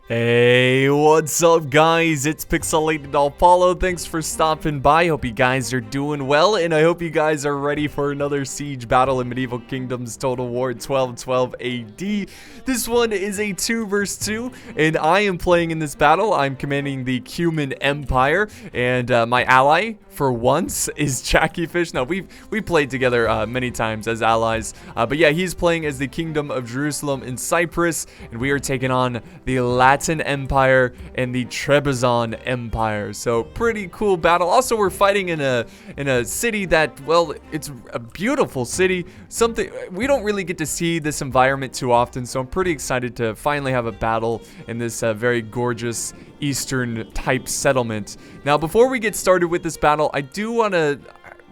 Hey, what's up guys? It's Pixelated-Apollo. Thanks for stopping by. Hope you guys are doing well, and I hope you guys are ready for another siege battle in Medieval Kingdoms Total War 1212 AD. This one is a 2 vs 2, and I am playing in this battle. I'm commanding the Cuman Empire, and my ally, for once, is Jackie Fish. Now, we played together many times as allies, but yeah, he's playing as the Kingdom of Jerlusam in Cyprus, and we are taking on the Latin Empire and the Trebizond Empire. So pretty cool battle. Also, we're fighting in a city that, well, it's a beautiful city. Something we don't really get to see this environment too often. So I'm pretty excited to finally have a battle in this very gorgeous Eastern type settlement. Now, before we get started with this battle, I do want to,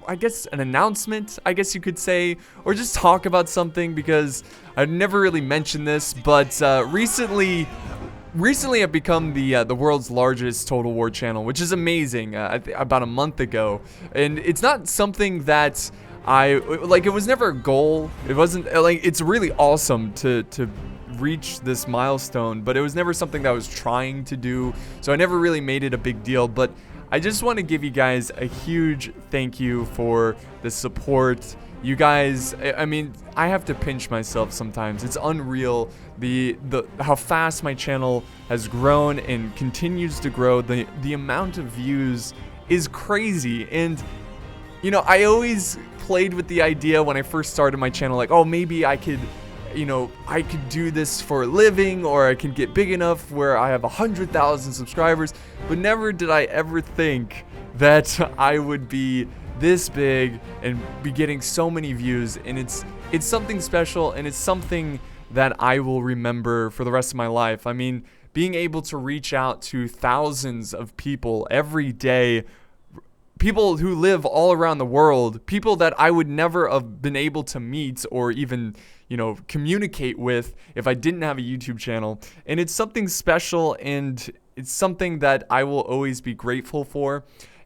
I guess, an announcement, I guess you could say, or just talk about something, because I've never really mentioned this, but recently I've become the world's largest Total War channel, which is amazing, about a month ago. And it's not something that it was never a goal. It wasn't, it's really awesome to reach this milestone, but it was never something that I was trying to do, so I never really made it a big deal. But I just want to give you guys a huge thank you for the support. You guys, I mean, I have to pinch myself sometimes. It's unreal how fast my channel has grown and continues to grow. The amount of views is crazy. And you know, I always played with the idea when I first started my channel, like, oh, maybe I could, you know, I could do this for a living, or I can get big enough where I have 100,000 subscribers. But never did I ever think that I would be this big and be getting so many views. And it's something special, and it's something that I will remember for the rest of my life. I mean, being able to reach out to thousands of people every day, people who live all around the world, people that I would never have been able to meet or even, you know, communicate with if I didn't have a YouTube channel. And it's something special, and it's something that I will always be grateful for.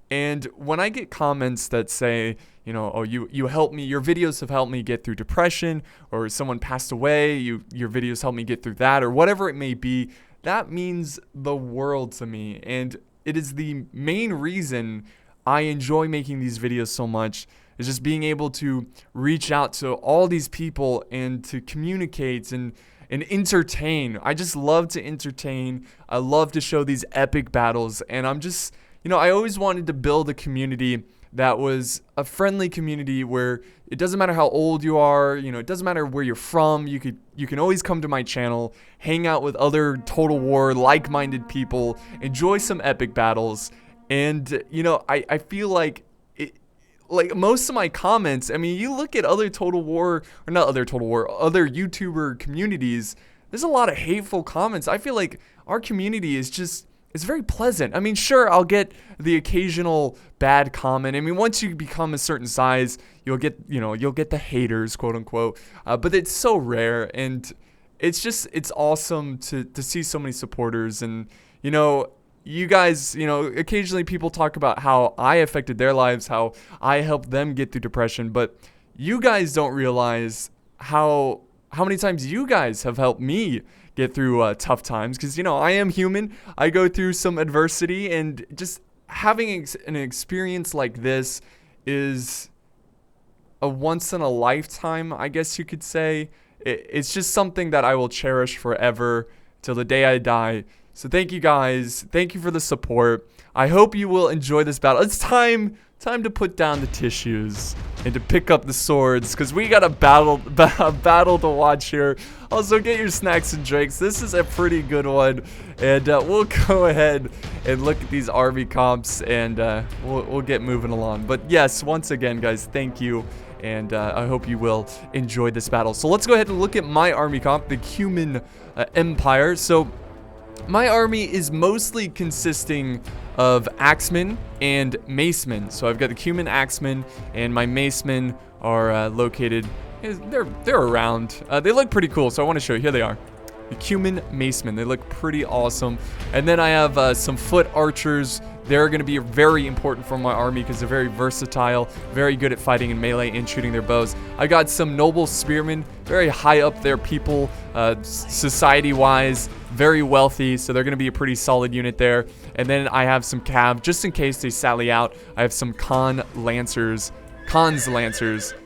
And when I get comments that say, you know, oh, you helped me, your videos have helped me get through depression, or someone passed away, your videos helped me get through that, or whatever it may be, that means the world to me. And it is the main reason I enjoy making these videos so much, is just being able to reach out to all these people and to communicate and entertain. I just love to entertain. I love to show these epic battles, and I'm just, you know, I always wanted to build a community that was a friendly community where it doesn't matter how old you are, you know, it doesn't matter where you're from, you can always come to my channel, hang out with other Total War like-minded people, enjoy some epic battles. And, you know, I feel like most of my comments, I mean, you look at other Total War, or not other Total War, other YouTuber communities, there's a lot of hateful comments. I feel like our community is just, it's very pleasant. I mean, sure, I'll get the occasional bad comment. I mean, once you become a certain size, you'll get the haters, quote unquote, but it's so rare, and it's just, it's awesome to see so many supporters. And, you know, you guys, you know, occasionally people talk about how I affected their lives, how I helped them get through depression, but you guys don't realize how many times you guys have helped me get through tough times, because, you know, I am human. I go through some adversity, and just having an experience like this is a once in a lifetime, I guess you could say. It's just something that I will cherish forever till the day I die. So thank you guys. Thank you for the support. I hope you will enjoy this battle. It's time to put down the tissues and to pick up the swords, because we got a battle to watch here. Also, get your snacks and drinks. This is a pretty good one, and we'll go ahead and look at these army comps, and we'll get moving along. But yes, once again, guys, thank you, and I hope you will enjoy this battle. So let's go ahead and look at my army comp, the Cuman Empire. So my army is mostly consisting of axemen and macemen. So I've got the Cuman axemen, and my macemen are located, they're around. They look pretty cool, so I want to show you. Here they are. the Cuman Macemen. They look pretty awesome. And then I have some foot archers. They're going to be very important for my army because they're very versatile, very good at fighting in melee and shooting their bows. I got some noble spearmen, very high up there people, society-wise, very wealthy, so they're going to be a pretty solid unit there. And then I have some cav, just in case they sally out. I have some Khan's Lancers.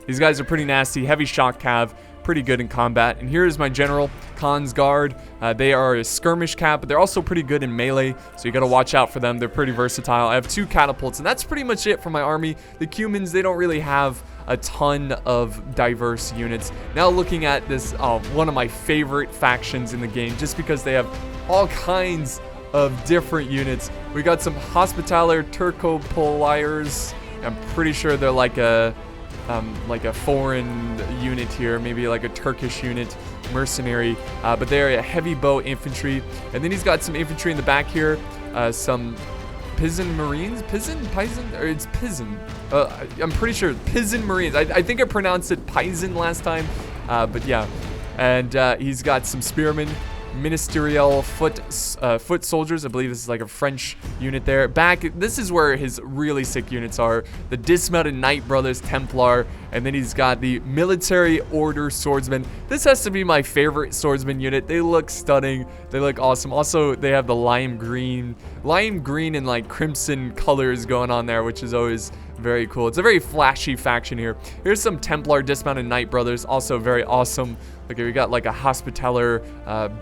These guys are pretty nasty, heavy shock cav, pretty good in combat. And here is my general, Khan's Guard. They are a skirmish cav, but they're also pretty good in melee, so you gotta watch out for them. They're pretty versatile. I have 2 catapults, and that's pretty much it for my army. The Cumans, they don't really have a ton of diverse units. Now looking at this, one of my favorite factions in the game, just because they have all kinds of different units. We got some Hospitaller Turco-Poliers. I'm pretty sure they're like a foreign unit here, maybe like a Turkish unit, mercenary, but they're a heavy bow infantry. And then he's got some infantry in the back here, some Pisan Marines, or it's Pisan. I'm pretty sure Pisan Marines. I think I pronounced it Pisan last time, but yeah. And he's got some spearmen, ministerial foot soldiers. I believe this is like a French unit there. This is where his really sick units are. The dismounted Knight Brothers Templar, and then he's got the military order swordsmen. This has to be my favorite swordsman unit. They look stunning. They look awesome. Also, they have the lime green and like crimson colors going on there, which is always very cool. It's a very flashy faction here. Here's some Templar dismounted Knight Brothers, also very awesome. Okay, we got like a Hospitaller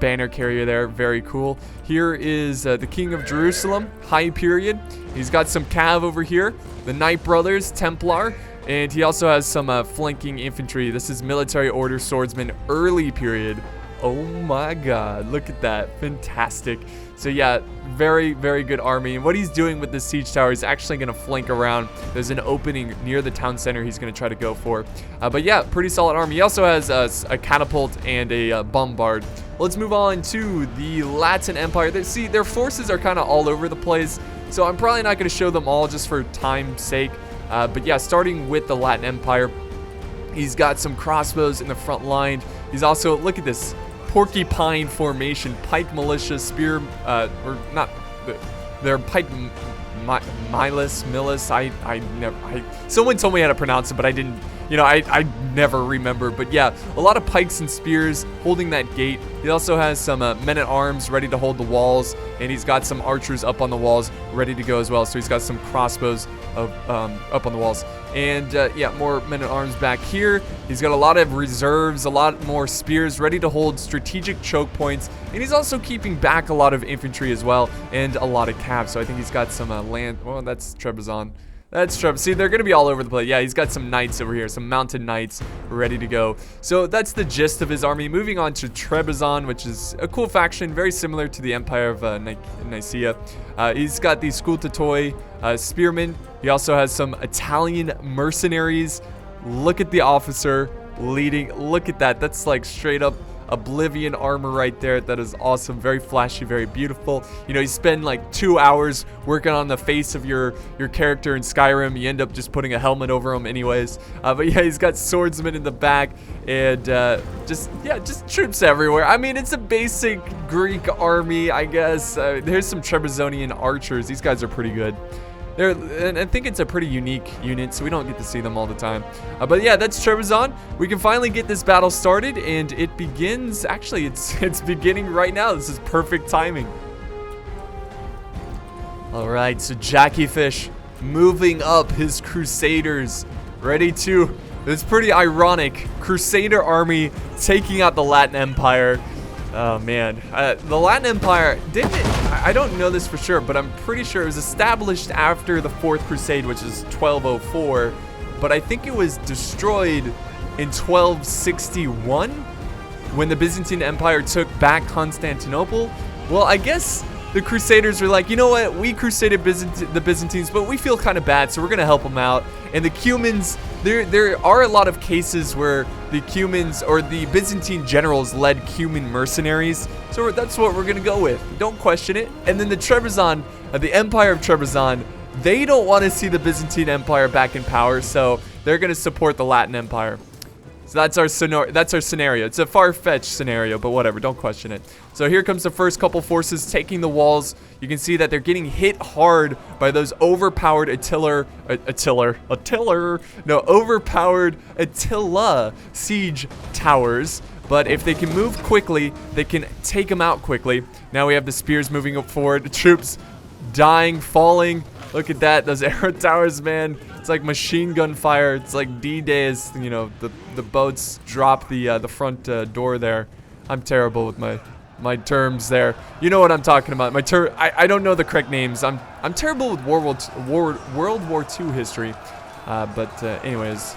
banner carrier there, very cool. Here is the King of Jerusalem, high period. He's got some cav over here, the Knight Brothers Templar, and he also has some flanking infantry. This is military order swordsman, early period. Oh my god, look at that, fantastic. So yeah, very, very good army. And what he's doing with the siege tower is actually going to flank around. There's an opening near the town center he's going to try to go for. But yeah, pretty solid army. He also has a catapult and a bombard. Let's move on to the Latin Empire. See, their forces are kind of all over the place, so I'm probably not going to show them all just for time's sake. But yeah, starting with the Latin Empire, he's got some crossbows in the front line. He's also, look at this, porcupine formation, pike militia, spear, or not, they're pike millis, someone told me how to pronounce it, but I didn't, I never remember. But yeah, a lot of pikes and spears holding that gate. He also has some men-at-arms ready to hold the walls, and he's got some archers up on the walls ready to go as well. So he's got some crossbows up on the walls. And yeah, more men-at-arms back here. He's got a lot of reserves, a lot more spears ready to hold strategic choke points. And he's also keeping back a lot of infantry as well, and a lot of cav. So I think he's got some land. Well, that's Trebizond. That's Trevor. See, they're going to be all over the place. Yeah, he's got some knights over here, some mounted knights ready to go. So that's the gist of his army. Moving on to Trebizond, which is a cool faction, very similar to the Empire of Nicaea. He's got these Scultatoi spearmen. He also has some Italian mercenaries. Look at the officer leading. Look at that. That's like straight up Oblivion armor right there. That is awesome. Very flashy, very beautiful. You spend like 2 hours working on the face of your character in Skyrim. You end up just putting a helmet over him anyways. But yeah, he's got swordsmen in the back, and just troops everywhere. I mean, it's a basic Greek army, I guess. There's some Trebizonian archers. These guys are pretty good. And I think it's a pretty unique unit, so we don't get to see them all the time. But yeah, that's Trebizond. We can finally get this battle started, and it begins. Actually, it's beginning right now. This is perfect timing. All right, so Jackie Fish moving up his Crusaders, ready to. It's pretty ironic. Crusader army taking out the Latin Empire. Oh man, the Latin Empire I don't know this for sure, but I'm pretty sure it was established after the Fourth Crusade, which is 1204, but I think it was destroyed in 1261 when the Byzantine Empire took back Constantinople. Well, I guess the Crusaders were like, you know what, we crusaded the Byzantines, but we feel kind of bad, so we're gonna help them out. And the Cumans, there are a lot of cases where the Cumans or the Byzantine generals led Cuman mercenaries, so that's what we're gonna go with. Don't question it. And then the Trebizond, the Empire of Trebizond, they don't want to see the Byzantine Empire back in power, so they're gonna support the Latin Empire. So that's our scenario. It's a far-fetched scenario, but whatever. Don't question it. So here comes the first couple forces taking the walls. You can see that they're getting hit hard by those overpowered overpowered Attila siege towers. But if they can move quickly, they can take them out quickly. Now we have the spears moving up forward. The troops dying, falling. Look at that. Those arrow towers, man. It's like machine gun fire. It's like D-Day as, you know, the boats drop the front door there. I'm terrible with my terms there. You know what I'm talking about. I don't know the correct names. I'm terrible with World War II history. Anyways,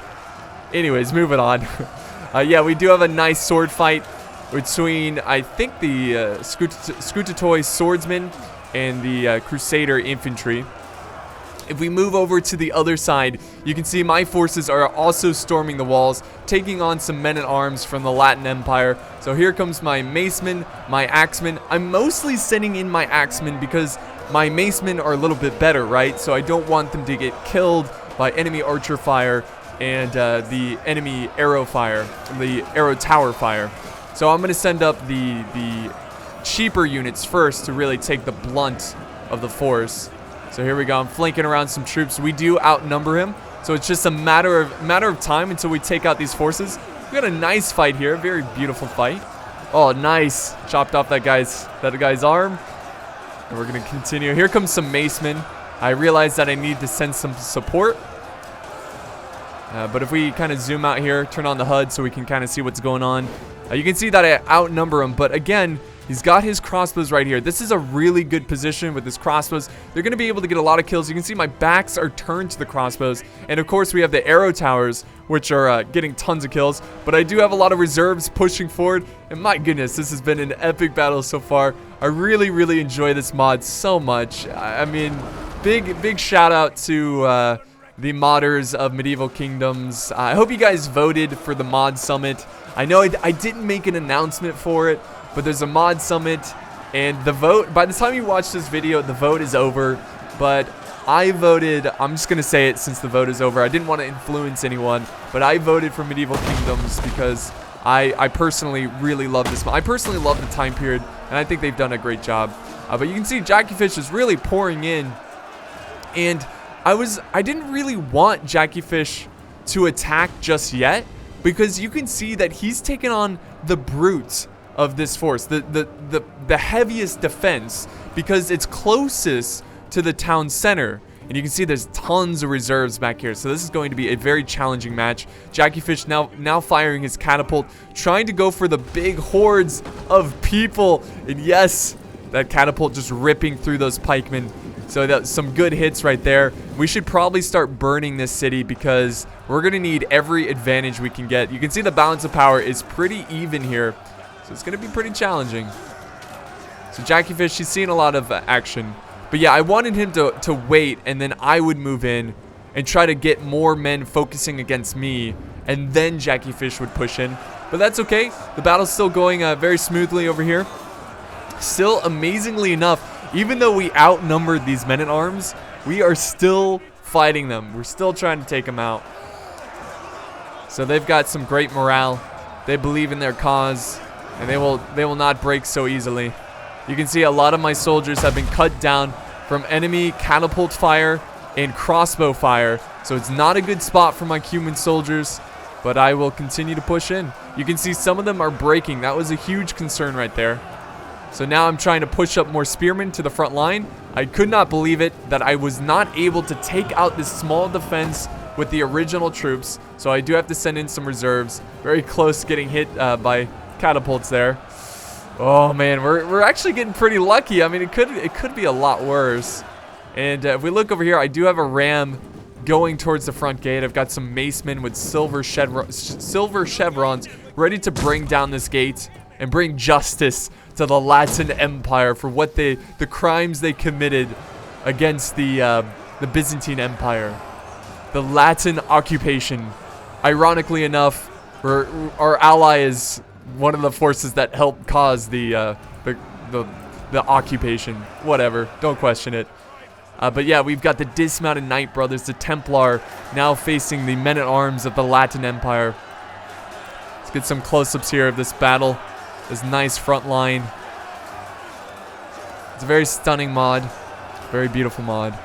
moving on. Yeah, we do have a nice sword fight between, I think, the Scutatoy swordsman and the Crusader infantry. If we move over to the other side, you can see my forces are also storming the walls, taking on some men-at-arms from the Latin Empire. So here comes my macemen, my axemen. I'm mostly sending in my axemen because my macemen are a little bit better, right? So I don't want them to get killed by enemy archer fire and the enemy arrow fire, the arrow tower fire. So I'm going to send up the cheaper units first to really take the blunt of the force. So here we go. I'm flanking around some troops. We do outnumber him, so it's just a matter of time until we take out these forces. We got a nice fight here, a very beautiful fight. Oh, nice! Chopped off that guy's arm, and we're gonna continue. Here comes some macemen. I realize that I need to send some support, but if we kind of zoom out here, turn on the HUD so we can kind of see what's going on. You can see that I outnumber him, but again, he's got his crossbows right here. This is a really good position with his crossbows. They're going to be able to get a lot of kills. You can see my backs are turned to the crossbows. And of course, we have the arrow towers, which are getting tons of kills. But I do have a lot of reserves pushing forward. And my goodness, this has been an epic battle so far. I really, really enjoy this mod so much. I mean, big shout out to the modders of Medieval Kingdoms. I hope you guys voted for the mod summit. I know I didn't make an announcement for it, but there's a mod summit, and the vote, by the time you watch this video, the vote is over. But I voted, I'm just going to say it since the vote is over. I didn't want to influence anyone, but I voted for Medieval Kingdoms because I personally really love this mod. I personally love the time period, and I think they've done a great job. But you can see Jackie Fish is really pouring in, and I didn't really want Jackie Fish to attack just yet, because you can see that he's taken on the brutes of this force, the heaviest defense, because it's closest to the town center. And you can see there's tons of reserves back here. So this is going to be a very challenging match. Jackie Fish now firing his catapult, trying to go for the big hordes of people. And yes, that catapult just ripping through those pikemen. So that's some good hits right there. We should probably start burning this city because we're going to need every advantage we can get. You can see the balance of power is pretty even here. So it's going to be pretty challenging. So Jackie Fish, she's seeing a lot of action. But yeah, I wanted him to wait, and then I would move in and try to get more men focusing against me. And then Jackie Fish would push in. But that's okay. The battle's still going very smoothly over here. Still, amazingly enough, even though we outnumbered these men-at-arms, we are still fighting them. We're still trying to take them out. So they've got some great morale. They believe in their cause, and they will not break so easily. You can see a lot of my soldiers have been cut down from enemy catapult fire and crossbow fire. So it's not a good spot for my Cuman soldiers, but I will continue to push in. You can see some of them are breaking. That was a huge concern right there. So now I'm trying to push up more spearmen to the front line. I could not believe it that I was not able to take out this small defense with the original troops. So I do have to send in some reserves. Very close to getting hit by catapults there. Oh man, we're actually getting pretty lucky. I mean, it could be a lot worse. And if we look over here, I do have a ram going towards the front gate. I've got some macemen with silver chevrons ready to bring down this gate and bring justice to the Latin Empire for what the crimes they committed against the Byzantine Empire. The Latin occupation. Ironically enough, our ally is one of the forces that helped cause the occupation. Whatever, don't question it. But yeah, we've got the dismounted Knight brothers, the Templar, now facing the men-at-arms of the Latin Empire. get some close-ups here of this battle. This nice front line. It's a very stunning mod. Very beautiful mod.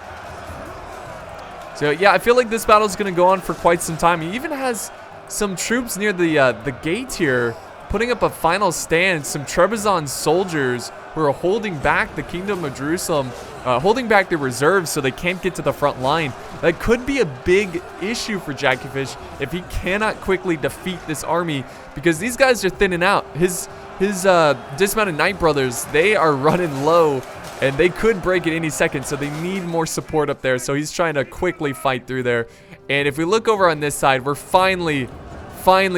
So yeah, I feel like this battle is going to go on for quite some time. He even has some troops near the gate here, putting up a final stand. Some Trebizond soldiers who are holding back the Kingdom of Jerlusam, holding back their reserves so they can't get to the front line. That could be a big issue for Jackyfish if he cannot quickly defeat this army, because these guys are thinning out. His dismounted Knight brothers, they are running low, and they could break at any second, so they need more support up there. So he's trying to quickly fight through there. And if we look over on this side, we're finally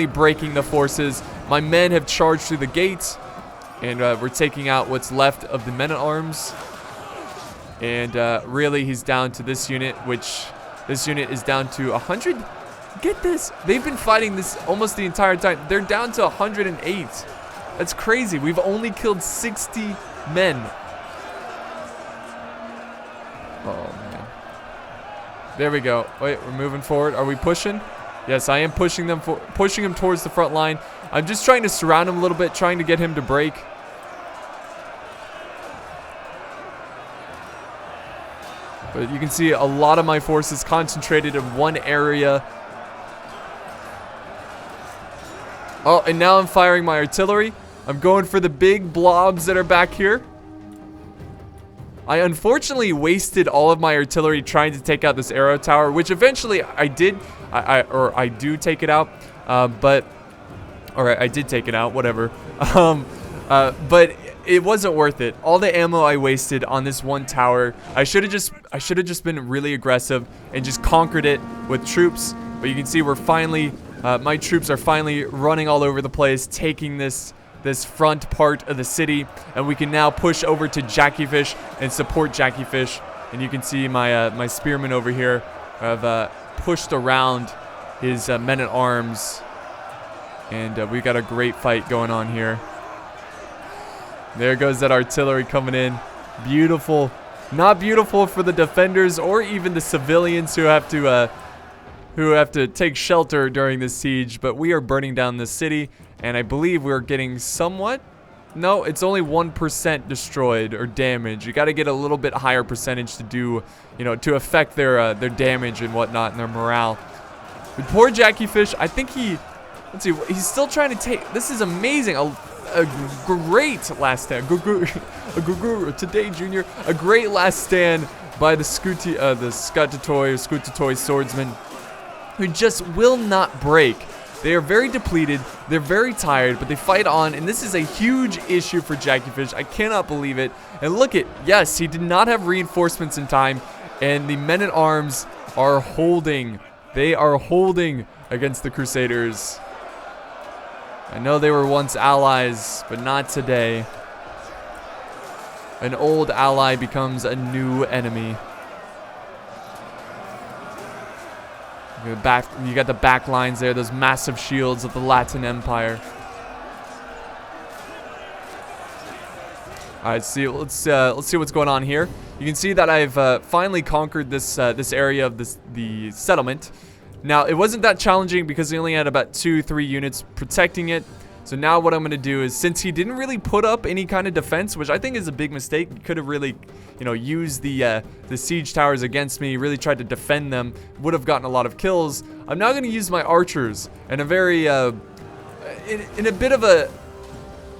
breaking the forces. My men have charged through the gates, and we're taking out what's left of the men-at-arms. And really, he's down to this unit, which this unit is down to 100. Get this. They've been fighting this almost the entire time. They're down to 108. That's crazy. We've only killed 60 men. Oh, man. There we go. Wait, we're moving forward. Are we pushing? Yes, I am pushing them towards the front line. I'm just trying to surround him a little bit, trying to get him to break. But you can see a lot of my forces concentrated in one area. Oh, and now I'm firing my artillery. I'm going for the big blobs that are back here. I unfortunately wasted all of my artillery trying to take out this arrow tower, which eventually I did. I do take it out. But alright, I did take it out, whatever. But it wasn't worth it. All the ammo I wasted on this one tower. I should have just been really aggressive and just conquered it with troops. But you can see we're finally my troops are finally running all over the place, taking this front part of the city, and we can now push over to Jackyfish and support Jackyfish. And you can see my spearmen over here have pushed around his men-at-arms, and we've got a great fight going on here. There goes that artillery coming in. Beautiful. Not beautiful for the defenders or even the civilians who have to take shelter during this siege, but we are burning down the city, and I believe we're getting somewhat. No, it's only 1% destroyed or damaged. You got to get a little bit higher percentage to do, to affect their damage and whatnot and their morale. But poor Jackyfish, I think let's see, he's still trying to take. This is amazing. A great last stand. Today, Junior. A great last stand by the Scutatoy swordsman, who just will not break. They are very depleted, they're very tired, but they fight on, and this is a huge issue for Jackyfish. I cannot believe it. And look at, yes, he did not have reinforcements in time, and the men-at-arms are holding. They are holding against the Crusaders. I know they were once allies, but not today. An old ally becomes a new enemy. You got the back lines there, those massive shields of the Latin Empire. All right, let's see what's going on here. You can see that I've finally conquered this area of the settlement. Now, it wasn't that challenging because he only had about 2-3 units protecting it. So now what I'm going to do is, since he didn't really put up any kind of defense, which I think is a big mistake, he could have really, used the siege towers against me, really tried to defend them, would have gotten a lot of kills. I'm now going to use my archers in a very, in a bit of a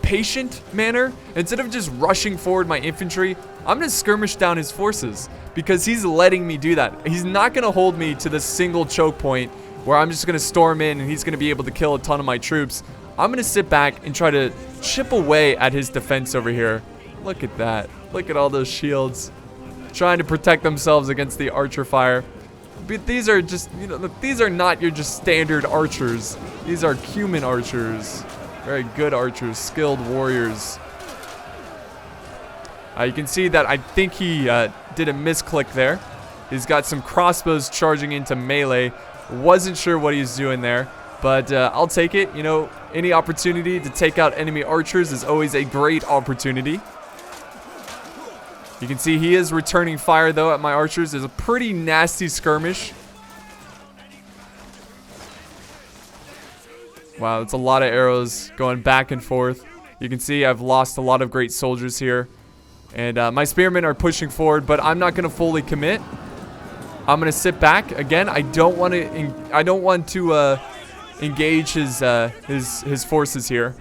patient manner. Instead of just rushing forward my infantry, I'm going to skirmish down his forces because he's letting me do that. He's not going to hold me to this single choke point where I'm just going to storm in and he's going to be able to kill a ton of my troops. I'm going to sit back and try to chip away at his defense over here. Look at that. Look at all those shields. Trying to protect themselves against the archer fire. But these are just, these are not your just standard archers. These are Cuman archers. Very good archers, skilled warriors. You can see that I think he did a misclick there. He's got some crossbows charging into melee. Wasn't sure what he's doing there. But I'll take it. Any opportunity to take out enemy archers is always a great opportunity. You can see he is returning fire, though, at my archers. It's a pretty nasty skirmish. Wow, it's a lot of arrows going back and forth. You can see I've lost a lot of great soldiers here. And my spearmen are pushing forward, but I'm not going to fully commit. I'm going to sit back. Again, I don't want to engage his forces here.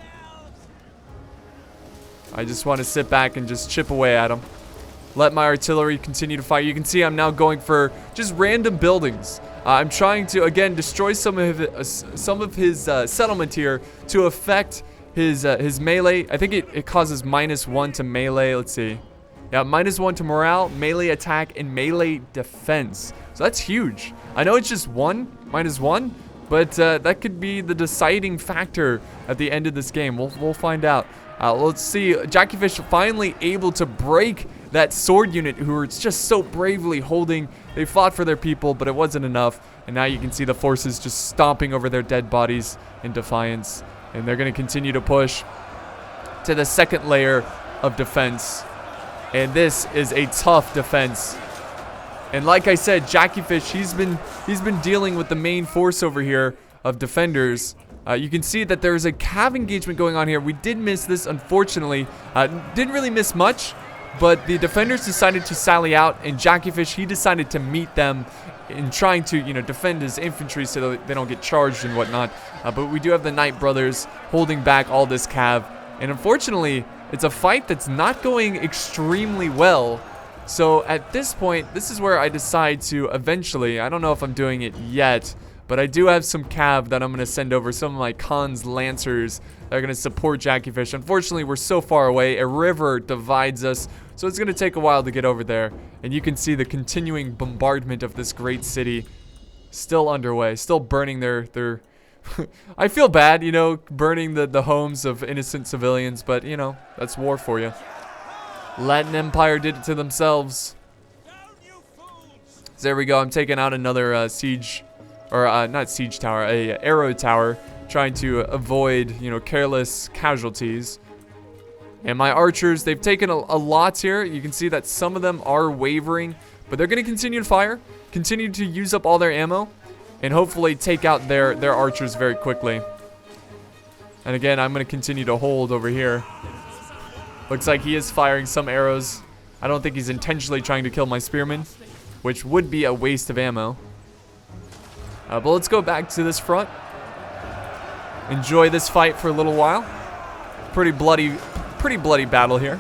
I just want to sit back and just chip away at him. Let my artillery continue to fire. You can see I'm now going for just random buildings. I'm trying to, again, destroy some of his settlement here to affect his melee. I think it causes -1 to melee. Let's see. Yeah, -1 to morale, melee attack, and melee defense. So that's huge. I know it's just -1, but that could be the deciding factor at the end of this game. We'll find out. Let's see. Jackiefish finally able to break that sword unit who were just so bravely holding. They fought for their people, but it wasn't enough. And now you can see the forces just stomping over their dead bodies in defiance. And they're going to continue to push to the second layer of defense. And this is a tough defense. And like I said, Jackiefish, he's been dealing with the main force over here of defenders. You can see that there's a cav engagement going on here. We did miss this, unfortunately. Didn't really miss much, but the defenders decided to sally out, and Jackiefish, he decided to meet them in trying to, defend his infantry so that they don't get charged and whatnot. But we do have the Knight brothers holding back all this cav. And unfortunately, it's a fight that's not going extremely well. So at this point, this is where I decide to eventually, I don't know if I'm doing it yet, but I do have some cav that I'm going to send over, some of my Khan's Lancers that are going to support Jackiefish. Unfortunately, we're so far away. A river divides us, so it's going to take a while to get over there. And you can see the continuing bombardment of this great city still underway, still burning their I feel bad, burning the homes of innocent civilians, but, that's war for you. Latin Empire did it to themselves. So there we go. I'm taking out another siege, or not siege tower, a arrow tower, trying to avoid, careless casualties. And my archers, they've taken a lot here. You can see that some of them are wavering, but they're going to continue to fire, continue to use up all their ammo, and hopefully take out their archers very quickly. And again, I'm going to continue to hold over here. Looks like he is firing some arrows. I don't think he's intentionally trying to kill my spearmen, which would be a waste of ammo. But let's go back to this front. Enjoy this fight for a little while. Pretty bloody battle here.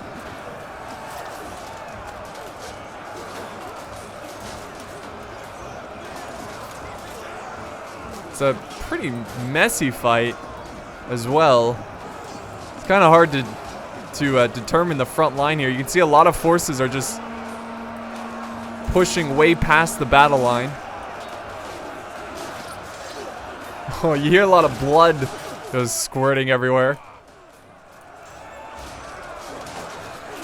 It's a pretty messy fight as well. It's kind of hard to determine the front line here. You can see a lot of forces are just pushing way past the battle line. Oh, you hear a lot of blood goes squirting everywhere.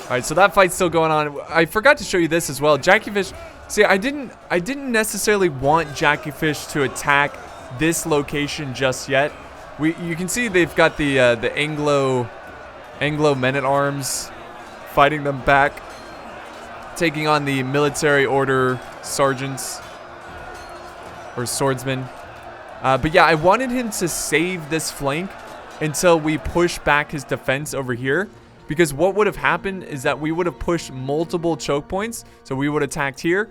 Alright, so that fight's still going on. I forgot to show you this as well. Jackiefish, see, I didn't necessarily want Jackiefish to attack this location just yet. You can see they've got the Anglo men-at-arms fighting them back, taking on the military order sergeants or swordsmen. But yeah, I wanted him to save this flank until we push back his defense over here, because what would have happened is that we would have pushed multiple choke points. So we would have attacked here,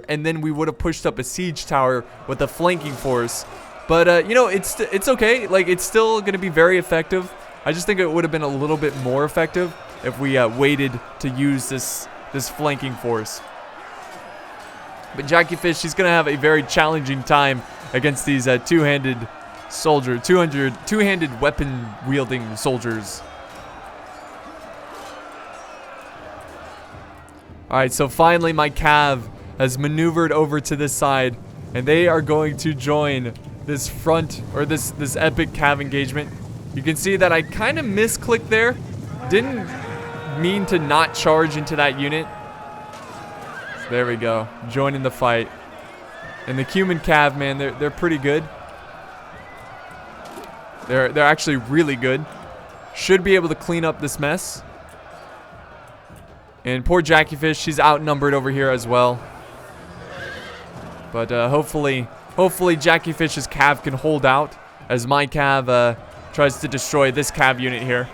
and then we would have pushed up a siege tower with a flanking force. But it's okay. Like, it's still going to be very effective. I just think it would have been a little bit more effective if we waited to use this flanking force. But Jackiefish, she's going to have a very challenging time against these two-handed weapon-wielding soldiers. Alright, so finally my cav has maneuvered over to this side, and they are going to join this front, or this epic cav engagement. You can see that I kind of misclicked there. Didn't mean to not charge into that unit. So there we go, joining the fight. And the Cuman cav, man, they're pretty good. They're actually really good. Should be able to clean up this mess. And poor Jackiefish, she's outnumbered over here as well. But hopefully Jackiefish's cav can hold out as my cav tries to destroy this cav unit here.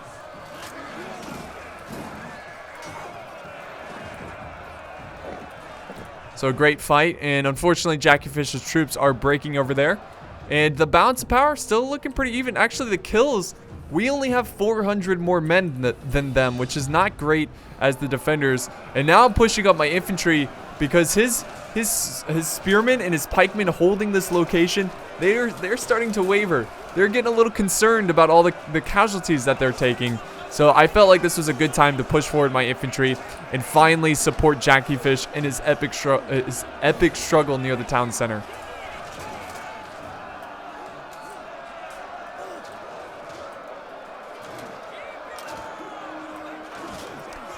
So a great fight, and unfortunately Jackie Fish's troops are breaking over there. And the balance of power still looking pretty even. Actually, the kills, we only have 400 more men than them, which is not great as the defenders. And now I'm pushing up my infantry because his spearmen and his pikemen holding this location, they're starting to waver. They're getting a little concerned about all the casualties that they're taking. So I felt like this was a good time to push forward my infantry and finally support Jackie Fish in his epic struggle near the town center.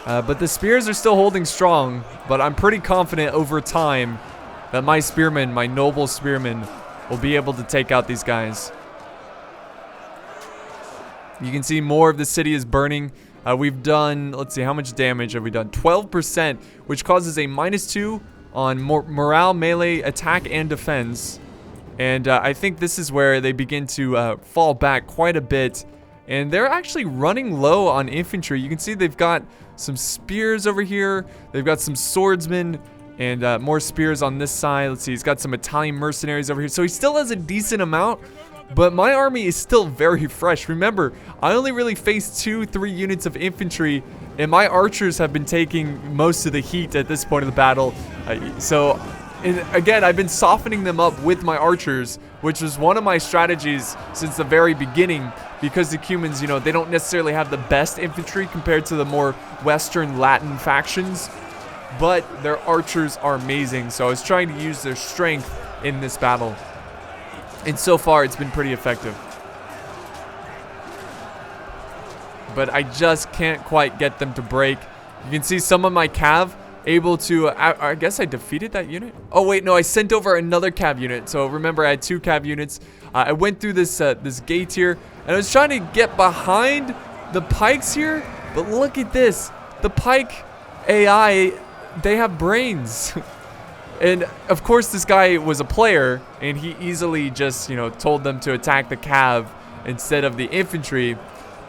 But the spears are still holding strong, but I'm pretty confident over time that my spearmen, my noble spearmen, will be able to take out these guys. You can see more of the city is burning. We've done, let's see, how much damage have we done? 12%, which causes a -2 on morale, melee, attack, and defense. And I think this is where they begin to fall back quite a bit. And they're actually running low on infantry. You can see they've got some spears over here. They've got some swordsmen and more spears on this side. Let's see, he's got some Italian mercenaries over here. So he still has a decent amount. But my army is still very fresh. Remember, I only really faced 2-3 units of infantry, and my archers have been taking most of the heat at this point of the battle. And again, I've been softening them up with my archers, which was one of my strategies since the very beginning, because the Cumans, you know, they don't necessarily have the best infantry compared to the more Western Latin factions, but their archers are amazing. So I was trying to use their strength in this battle. And so far, it's been pretty effective. But I just can't quite get them to break. You can see some of my cav able to... I guess I defeated that unit? Oh, wait, no, I sent over another cav unit. So remember, I had 2 cav units. I went through this gate here, and I was trying to get behind the pikes here. But look at this. The pike AI, they have brains. And of course this guy was a player, and he easily just, you know, told them to attack the cav instead of the infantry.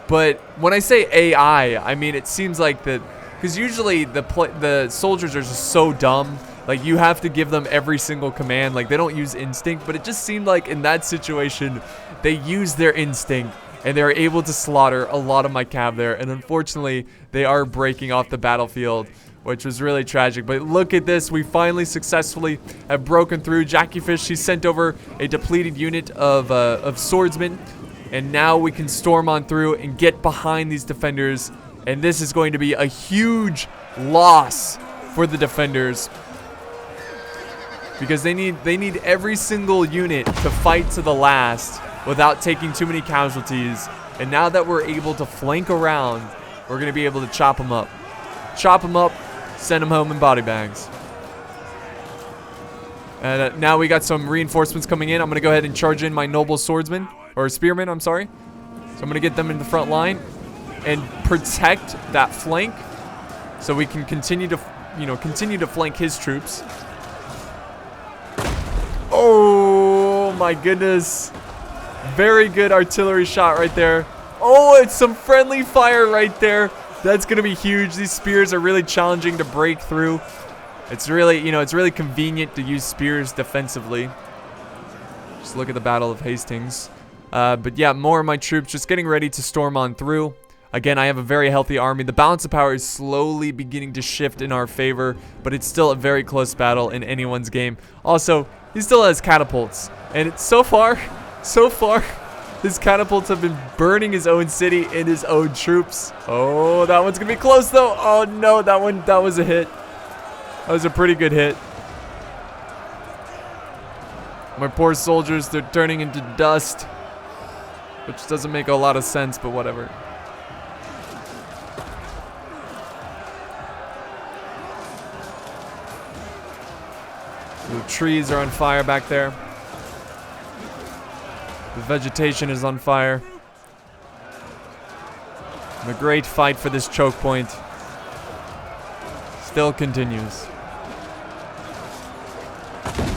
But when I say AI, I mean it seems like that, because usually the soldiers are just so dumb. Like, you have to give them every single command. Like, they don't use instinct, but it just seemed like in that situation they used their instinct, and they were able to slaughter a lot of my cav there. And unfortunately, they are breaking off the battlefield, which was really tragic. But look at this. We finally successfully have broken through. Jackie Fish, she sent over a depleted unit of swordsmen. And now we can storm on through and get behind these defenders. And this is going to be a huge loss for the defenders, because they need every single unit to fight to the last without taking too many casualties. And now that we're able to flank around, we're going to be able to chop them up. Chop them up, send them home in body bags. And now we got some reinforcements coming in. I'm going to go ahead and charge in my noble swordsmen, or spearmen, I'm sorry. So I'm going to get them in the front line and protect that flank, so we can continue to, you know, flank his troops. Oh my goodness. Very good artillery shot right there. Oh, it's some friendly fire right there. That's going to be huge. These spears are really challenging to break through. It's really, you know, it's really convenient to use spears defensively. Just look at the Battle of Hastings. But yeah, more of my troops just getting ready to storm on through. Again, I have a very healthy army. The balance of power is slowly beginning to shift in our favor, but it's still a very close battle in anyone's game. Also, he still has catapults, and it's so far, his catapults have been burning his own city and his own troops. Oh, that one's gonna be close though. Oh no, that was a hit. That was a pretty good hit. My poor soldiers, they're turning into dust, which doesn't make a lot of sense, but whatever. The trees are on fire back there. The vegetation is on fire. The great fight for this choke point still continues.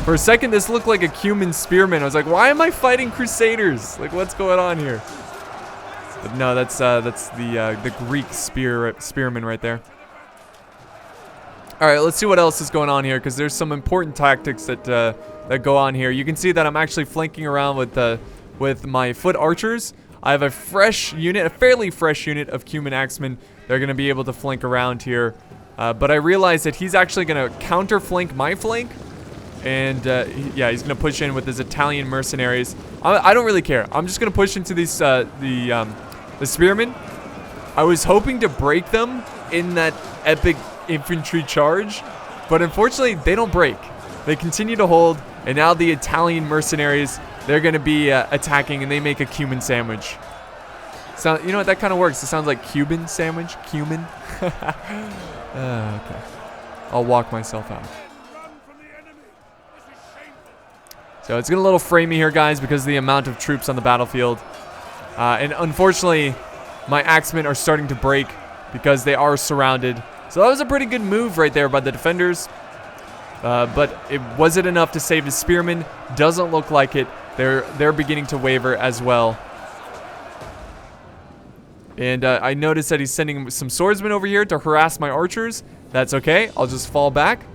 For a second, this looked like a Cuman spearman. I was like, why am I fighting Crusaders? Like, what's going on here? But no, that's the Greek spearman right there. All right, let's see what else is going on here, because there's some important tactics that that go on here. You can see that I'm actually flanking around with my foot archers. I have a fresh unit, a fairly fresh unit of Cuman axemen. They're going to be able to flank around here. But I realize that he's actually going to counter flank my flank. And yeah, he's going to push in with his Italian mercenaries. I don't really care. I'm just going to push into these the spearmen. I was hoping to break them in that epic infantry charge, but unfortunately they don't break. They continue to hold, and now the Italian mercenaries, they're going to be attacking, and they make a Cuman sandwich. So, you know what, that kind of works. It sounds like Cuban sandwich. Cuman. Okay. I'll walk myself out. So it's going to a little frame me here, guys, because of the amount of troops on the battlefield. And unfortunately, my axemen are starting to break because they are surrounded. So that was a pretty good move right there by the defenders. But was it enough to save his spearmen? Doesn't look like it. They're beginning to waver as well. And I noticed that he's sending some swordsmen over here to harass my archers. That's okay. I'll just fall back.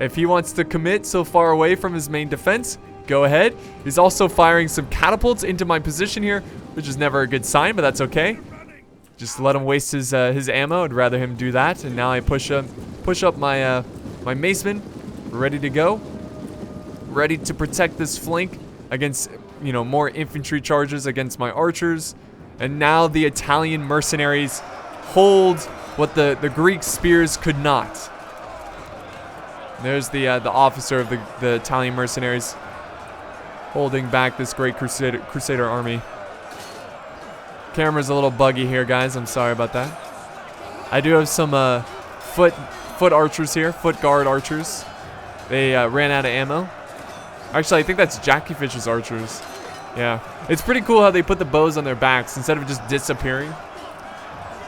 If he wants to commit so far away from his main defense, go ahead. He's also firing some catapults into my position here, which is never a good sign, but that's okay. Just let him waste his ammo. I'd rather him do that. And now I push up my my macemen, ready to go, ready to protect this flank against, you know, more infantry charges against my archers. And now the Italian mercenaries hold what the Greek spears could not. There's the officer of the Italian mercenaries holding back this great Crusader army. Camera's a little buggy here, guys. I'm sorry about that. I do have some foot archers here, foot guard archers. They ran out of ammo. Actually, I think that's Jackie Fish's archers. Yeah, it's pretty cool how they put the bows on their backs instead of just disappearing.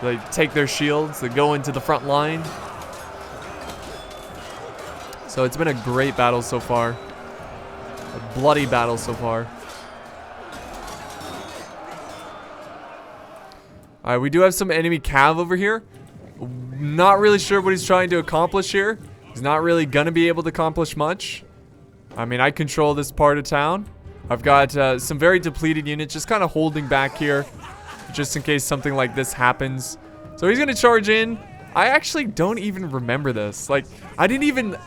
They take their shields, they go into the front line. So it's been a great battle so far. A bloody battle so far. Alright, we do have some enemy cav over here. Not really sure what he's trying to accomplish here. He's not really gonna be able to accomplish much. I mean, I control this part of town. I've got some very depleted units just kind of holding back here, just in case something like this happens. So he's gonna charge in. I actually don't even remember this. Like, I didn't even...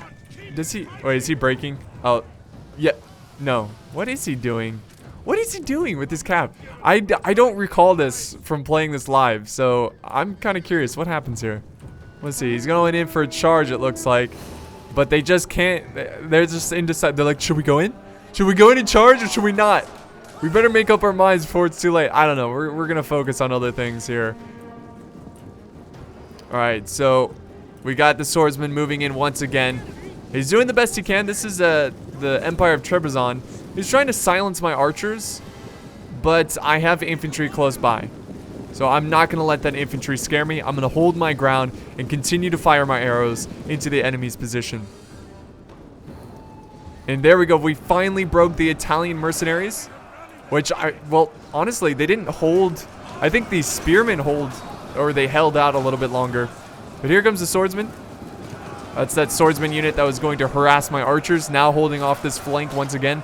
Does he... Wait, is he breaking? Oh, yeah. No. What is he doing? What is he doing with this cap? I don't recall this from playing this live, so I'm kind of curious. What happens here? Let's see. He's going in for a charge, it looks like. But they just can't... They're just indecisive. They're like, should we go in? Should we go in and charge, or should we not? We better make up our minds before it's too late. I don't know. We're going to focus on other things here. Alright, so we got the swordsman moving in once again. He's doing the best he can. This is the Empire of Trebizond. He's trying to silence my archers, but I have infantry close by. So I'm not going to let that infantry scare me. I'm going to hold my ground and continue to fire my arrows into the enemy's position. And there we go. We finally broke the Italian mercenaries, which well, honestly, they didn't hold. I think the spearmen they held out a little bit longer. But here comes the swordsman. That's that swordsman unit that was going to harass my archers, now holding off this flank once again.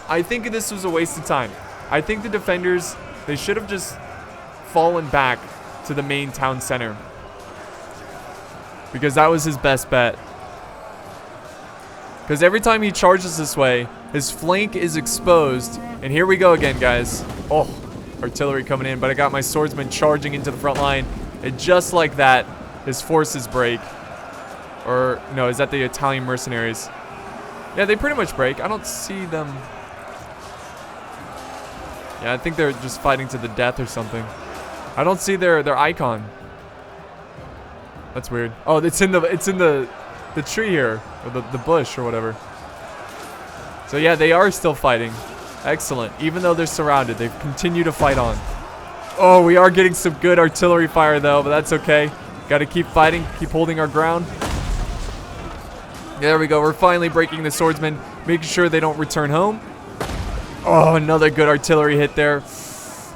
I think this was a waste of time. I think the defenders, they should have just fallen back to the main town center, because that was his best bet. Because every time he charges this way, his flank is exposed. And here we go again, guys. Oh, artillery coming in, but I got my swordsman charging into the front line. And just like that, his forces break. Or, no, is that the Italian mercenaries? Yeah, they pretty much break. I don't see them. Yeah, I think they're just fighting to the death or something. I don't see their icon. That's weird. Oh, it's in the tree here, or the bush or whatever. So yeah, they are still fighting. Excellent. Even though they're surrounded, they continue to fight on. Oh, we are getting some good artillery fire though, but that's okay. Got to keep fighting, keep holding our ground. There we go. We're finally breaking the swordsman. making sure they don't return home. Oh, another good artillery hit there.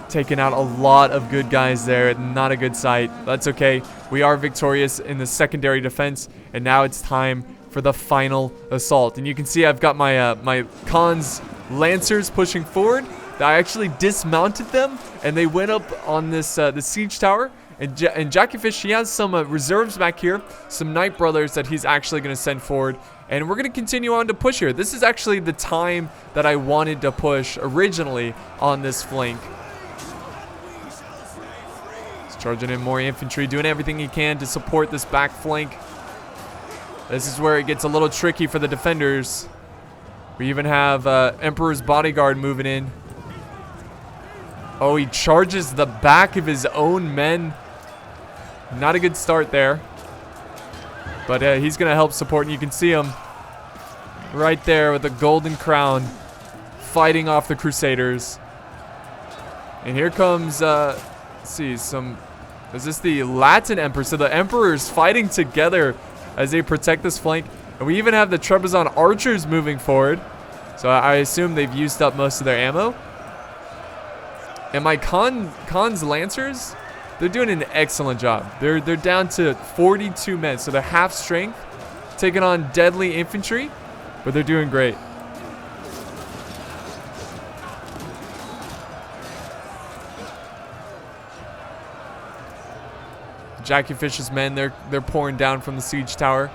Taking out a lot of good guys there. Not a good sight. That's okay. We are victorious in the secondary defense, and now it's time for the final assault. And you can see I've got my my Khan's Lancers pushing forward. I actually dismounted them, and they went up on this the siege tower. And Jackyfish, he has some reserves back here, some Knight Brothers that he's actually going to send forward. And we're going to continue on to push here. This is actually the time that I wanted to push originally on this flank. He's charging in more infantry, doing everything he can to support this back flank. This is where it gets a little tricky for the defenders. We even have Emperor's Bodyguard moving in. Oh, he charges the back of his own men. Not a good start there. But he's going to help support, and you can see him right there with the golden crown fighting off the Crusaders. And here comes, let's see, is this the Latin Emperor? So the Emperors fighting together as they protect this flank. And we even have the Trebizond archers moving forward. So I assume they've used up most of their ammo. And my Khan's Lancers, they're doing an excellent job. They're down to 42 men, so they're half strength, taking on deadly infantry, but they're doing great. Jackyfish's men, they're pouring down from the siege tower.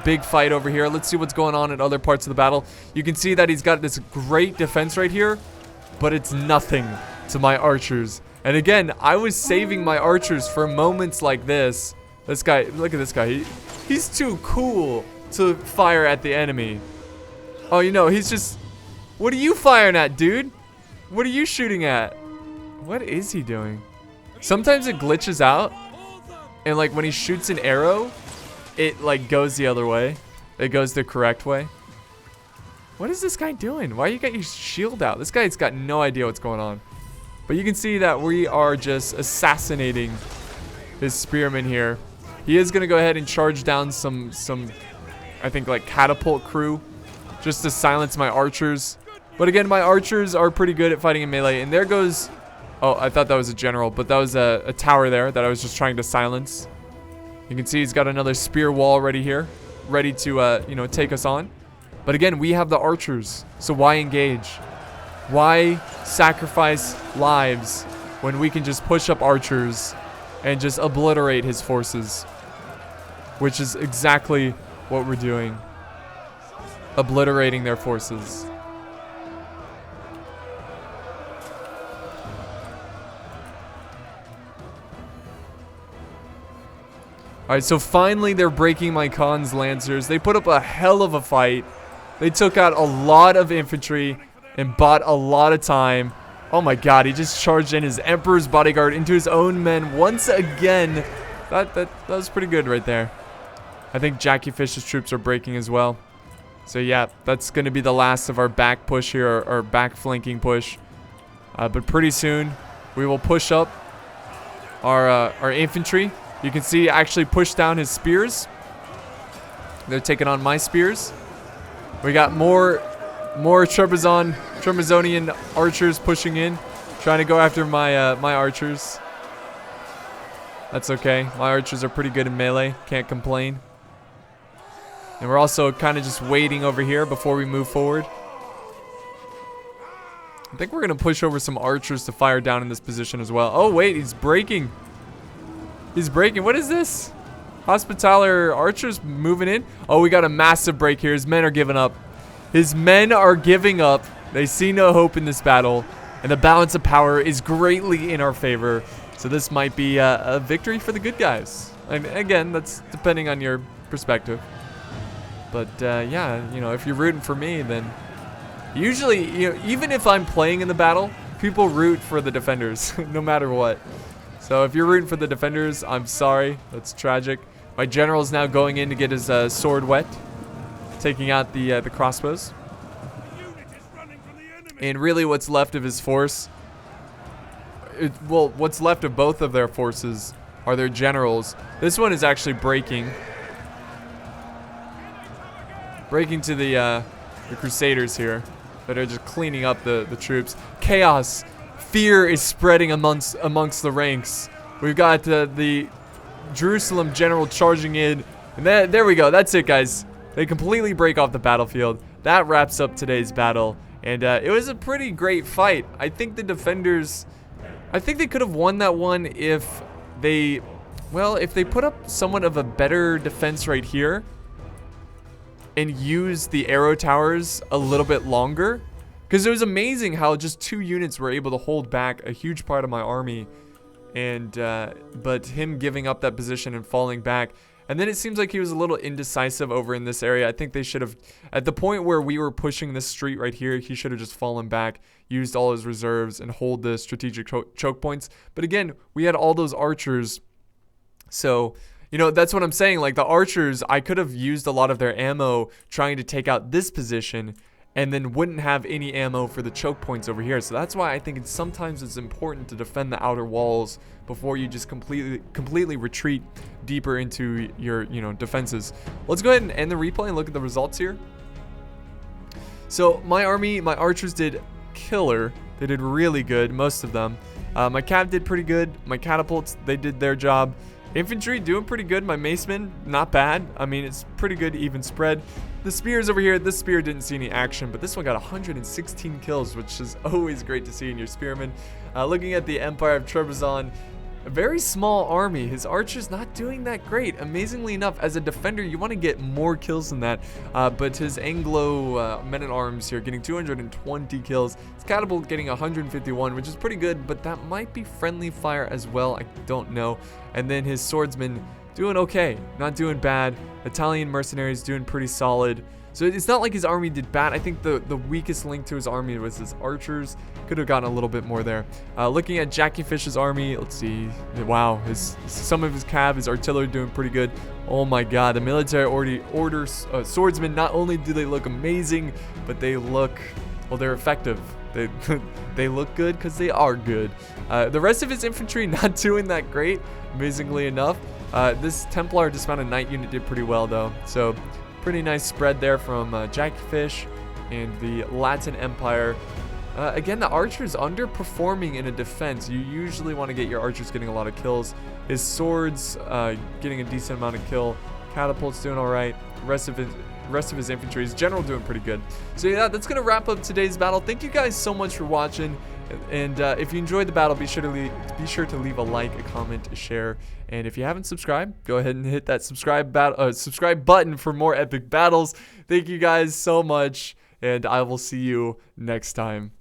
Big fight over here. Let's see what's going on in other parts of the battle. You can see that he's got this great defense right here, but it's nothing to my archers. And again, I was saving my archers for moments like this. This guy, look at this guy. He's too cool to fire at the enemy. Oh, you know, he's just... What are you firing at, dude? What are you shooting at? What is he doing? Sometimes it glitches out. And like when he shoots an arrow, it like goes the other way. It goes the correct way. What is this guy doing? Why you got your shield out? This guy's got no idea what's going on. But you can see that we are just assassinating his spearmen here. He is going to go ahead and charge down some, I think, like catapult crew just to silence my archers. But again, my archers are pretty good at fighting in melee. And there goes... Oh, I thought that was a general, but that was a tower there that I was just trying to silence. You can see he's got another spear wall ready here, ready to, you know, take us on. But again, we have the archers, so why engage? Why sacrifice lives when we can just push up archers and just obliterate his forces? Which is exactly what we're doing. Obliterating their forces. Alright, so finally they're breaking my Khan's Lancers. They put up a hell of a fight. They took out a lot of infantry and bought a lot of time. Oh my god, he just charged in his Emperor's Bodyguard into his own men once again. That was pretty good right there. I think Jackyfish's troops are breaking as well. So yeah, that's going to be the last of our back push here, our back flanking push. But pretty soon, we will push up our infantry. You can see actually push down his spears. They're taking on my spears. We got more Trebizonian archers pushing in, trying to go after my my archers. That's okay. My archers are pretty good in melee. Can't complain. And we're also kind of just waiting over here before we move forward. I think we're going to push over some archers to fire down in this position as well. Oh, wait. He's breaking. He's breaking. What is this? Hospitaller archers moving in. Oh, we got a massive break here. His men are giving up. His men are giving up. They see no hope in this battle. And the balance of power is greatly in our favor. So this might be a victory for the good guys. And again, that's depending on your perspective. But yeah, you know, if you're rooting for me, then usually, you know, even if I'm playing in the battle, people root for the defenders, no matter what. So if you're rooting for the defenders, I'm sorry. That's tragic. My general's now going in to get his sword wet, taking out the crossbows. And really, what's left of his force, well, what's left of both of their forces are their generals. This one is actually breaking to the Crusaders here that are just cleaning up the troops. Chaos, fear is spreading amongst the ranks. We've got the Jerusalem general charging in. And there we go. That's it, guys. They completely break off the battlefield. That wraps up today's battle. And it was a pretty great fight. I think the defenders, I think they could have won that one if they, well, if they put up somewhat of a better defense right here and used the arrow towers a little bit longer. Because it was amazing how just 2 units were able to hold back a huge part of my army. And, but him giving up that position and falling back. And then it seems like he was a little indecisive over in this area. I think they should have, at the point where we were pushing this street right here, he should have just fallen back, used all his reserves, and hold the strategic choke points. But again, we had all those archers. So, you know, that's what I'm saying. Like, the archers, I could have used a lot of their ammo trying to take out this position, and then wouldn't have any ammo for the choke points over here. So that's why I think sometimes it's important to defend the outer walls before you just completely retreat deeper into your, you know, defenses. Let's go ahead and end the replay and look at the results here. So my army, my archers did killer. They did really good, most of them. My cav did pretty good. My catapults, they did their job. Infantry doing pretty good. My macemen, not bad. I mean, it's pretty good even spread. The spears over here, this spear didn't see any action, but this one got 116 kills, which is always great to see in your spearmen. Looking at the Empire of Trebizond, a very small army. His archers not doing that great. Amazingly enough, as a defender, you want to get more kills than that. But his Anglo men-at-arms here getting 220 kills. His catapult getting 151, which is pretty good, but that might be friendly fire as well. I don't know. And then his swordsman doing okay, not doing bad. Italian mercenaries doing pretty solid. So it's not like his army did bad. I think the weakest link to his army was his archers. Could have gotten a little bit more there. Looking at Jackie Fish's army, let's see. Wow, some of his cav, his artillery doing pretty good. Oh my god, the military orders swordsmen, not only do they look amazing, but they look, well, they're effective. They look good because they are good. The rest of his infantry not doing that great, amazingly enough. This Templar dismounted knight unit did pretty well though. So pretty nice spread there from Jackie Fish and the Latin Empire. Again, the archers underperforming in a defense. You usually want to get your archers getting a lot of kills. His swords getting a decent amount of kill. Catapults doing all right. Rest of his infantry, his general doing pretty good. So yeah, that's gonna wrap up today's battle. Thank you guys so much for watching. And if you enjoyed the battle, be sure to leave a like, a comment, a share, and if you haven't subscribed, go ahead and hit that subscribe button for more epic battles. Thank you guys so much, and I will see you next time.